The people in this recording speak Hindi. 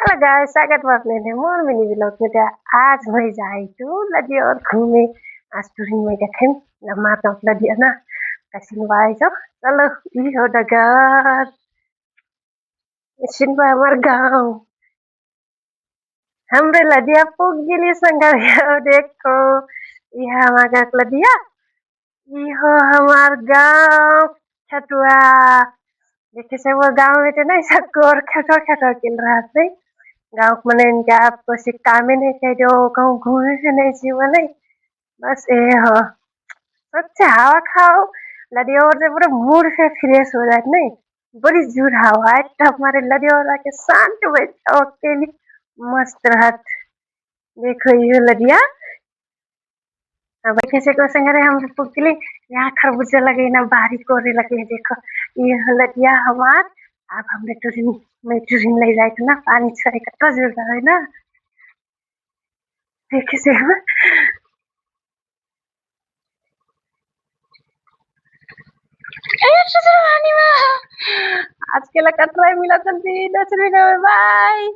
हेलो गाइस, स्वागत है अपने ने मोर मिनी व्लॉग में। तो आज मैं जाई तो लदी और घूमे। आज टूरिंग में देखे ना माता लदी है ना कसिन बाई जो चलो ई हो डगर कसिन बा हमार गांव हमरे लदिया पुग गिली संगरिया देखो यह हमारा लदिया ई हो हमार गांव छटुआ देखे से वो गांव में तो नहीं सबको और खटो खटो किल रहा थे गाँव मने इनका आपको कामे नहीं कह जो कहूँ घूमे से नहीं जीवन नहीं बस ये हो अच्छा हवा खाओ लड़ी और से पूरा मूड से फ्रेश हो जाए नहीं बड़ी जोर हवा है तब हमारे लड़ी और आके शांत बैठा अकेली मस्त रहत देखो ये लड़िया अब कैसे को संगरे हम पुकली यहाँ खरबूजा लगे ना बारी कोरे लगे देखो ये लड़िया हमार अब हमने टूरिंग में टूरिंग ले जाए तो ना पानी छोड़े कतना जोर है ना देखे से आज के लिए कटरा मिला जल्दी 10 मिनट में बाय।